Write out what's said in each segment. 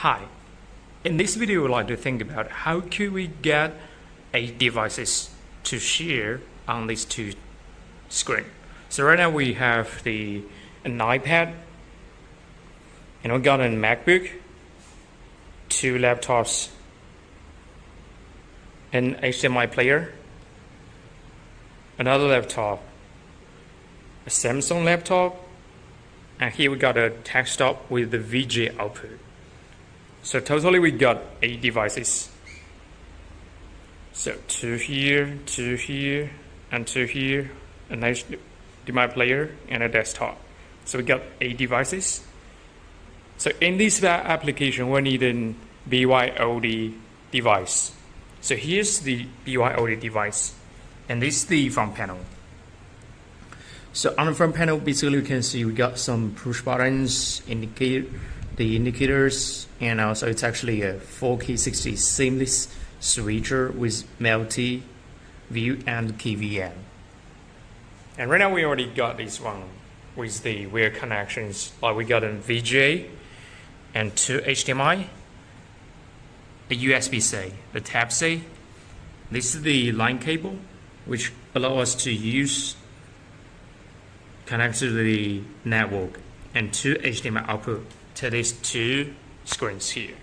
Hi, in this video we'd like to think about how could we get 8 devices to share on these two screens. So right now we have an iPad, and we got a MacBook, 2 laptops, an HDMI player, another laptop, a Samsung laptop, and here we got a desktop with the VGA output. So totally we got 8 devices. So 2 here, 2 here, and 2 here, an HDMI player, and a desktop. So we got 8 devices. So in this application, we need a BYOD device. So here's the BYOD device, and this is the front panel. So on the front panel, basically you can see we got some push buttons, indicators, and also it's actually a 4K60 seamless switcher with multi view and KVM. And right now we already got this one with the weird connections, like we got a VGA and 2 HDMI, a USB-C, the Type-C. This is the line cable, which allow us to connect to the network, and 2 HDMI output to these 2 screens here.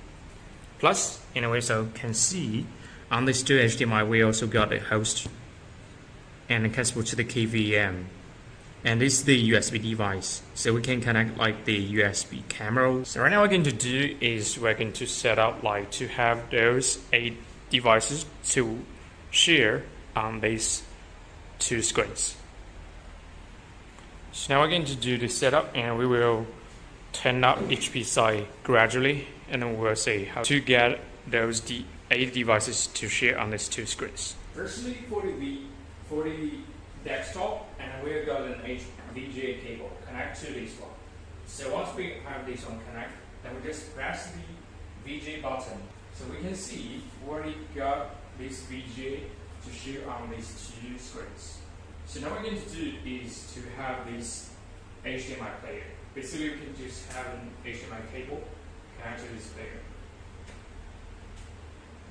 Plus, we also can see on these 2 HDMI we also got a host and a cable to the KVM. And this is the USB device, so we can connect like the USB camera. So right now what we're going to do is we're going to set up like to have those 8 devices to share on these 2 screens. So now we're going to do the setup, and we will turn up each PCI gradually, and then we'll see how to get those 8 devices to share on these 2 screens. Firstly, for the desktop, and we've got an VGA cable connect to this one. So once we have this one connect, then we just press the VGA button. So we can see we already got this VGA to share on these 2 screens. So now what we're going to do is to have this HDMI player. Basically, we can just have an HDMI cable connect to this player.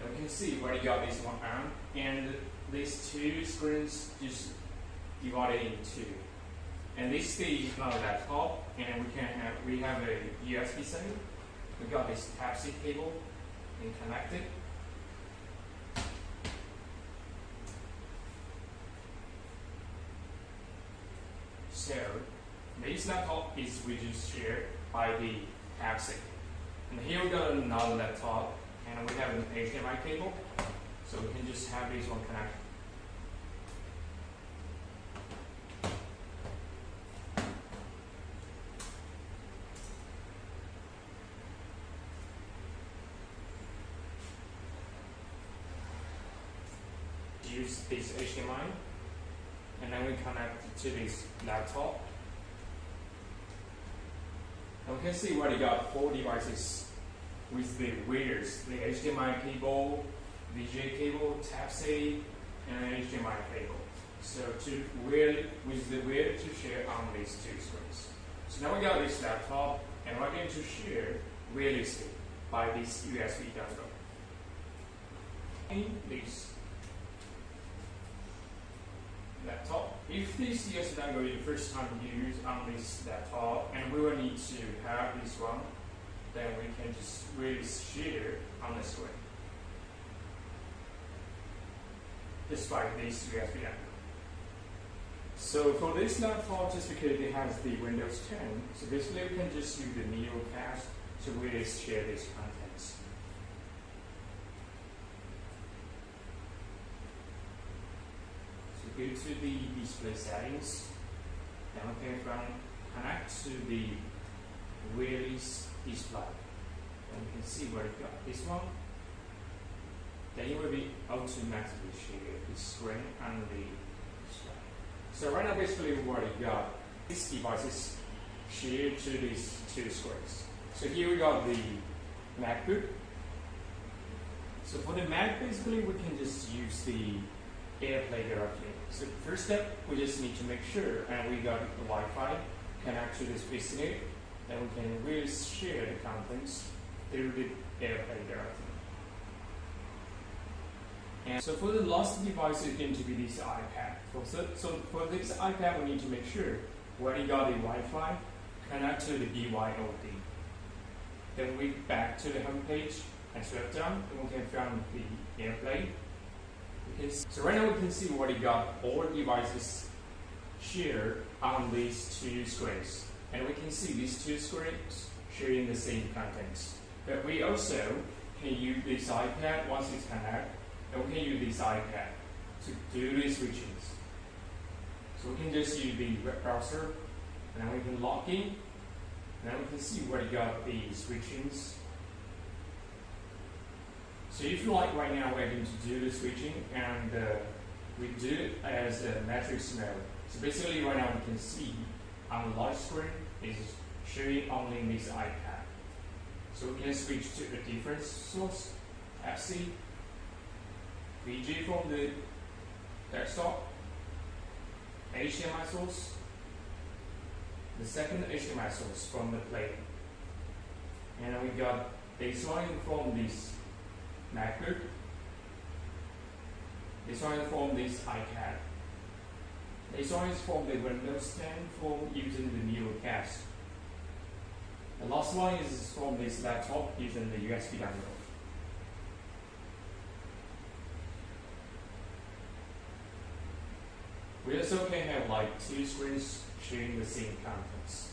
And we can see we already got this one on, and these 2 screens just divided in 2. And this is the laptop, and we have a USB-C. We got this Type-C cable and connected. So this laptop is we just shared by the Type-C. And here we got another laptop, and we have an HDMI cable, so we can just have this one connected. Use this HDMI, and then we connect it to this laptop. And we can see we already got 4 devices with the wires, the HDMI cable, VGA cable, Type-C, and an HDMI cable. So with the wire to share on these 2 screens. So now we got this laptop, and we're going to share wirelessly by this USB dongle. In this laptop. If this USB dongle is the first time used on this laptop, and we will need to have this one, then we can just really share on the screen. Just like this USB dongle. So for this laptop, just because it has the Windows 10, so basically we can just use the Neocast to really share these contents. Go to the display settings, then we can connect to the wireless display. And you can see where it got this one. Then it will be automatically share the screen and the display. So right now basically we already got these devices shared to these 2 screens. So here we got the MacBook. So for the Mac, basically we can just use the AirPlay directly. So first step, we just need to make sure, and we got the Wi-Fi connect to this PC, then we can really share the contents through the AirPlay directly. And so for the last device, it's going to be this iPad. So for this iPad, we need to make sure where you got the Wi-Fi, connect to the BYOD. Then we back to the home page and swipe down, and we can find the AirPlay. So right now we can see what you got all devices shared on these two screens. And we can see these two screens sharing the same contents. But we also can use this iPad once it's connected, and we can use this iPad to do the switchings. So we can just use the web browser, and then we can log in, and then we can see where you got the switchings. So if you like right now, we're going to do the switching, and we do it as a matrix mode. So basically right now we can see on the large screen is showing only this iPad. So we can switch to a different source, FC, VG from the desktop, HDMI source, the second HDMI source from the plate. And then we got this one from this MacBook, this one from this iPad, this one is from the Windows 10 from using the NeoCast. The last one is from this laptop using the USB download. We also can have like two screens sharing the same contents.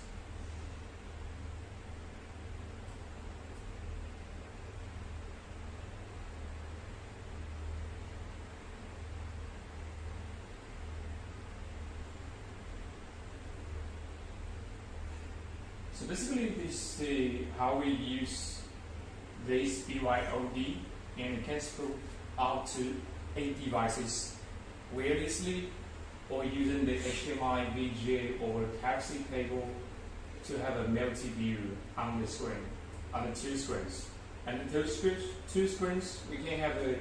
So basically this is how we use this BYOD, and it can screw out to 8 devices wirelessly or using the HDMI, VGA or Type-C cable to have a multi-view on the screen, on the two screens. And the two screens, we can have a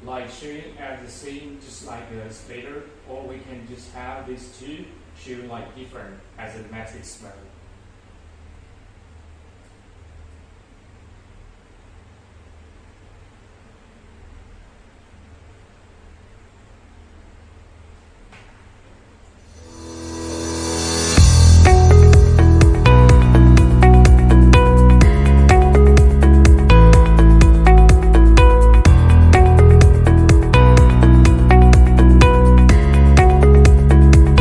like sharing at the same, just like a splitter, or we can just have these two sharing like different as a matrix mode.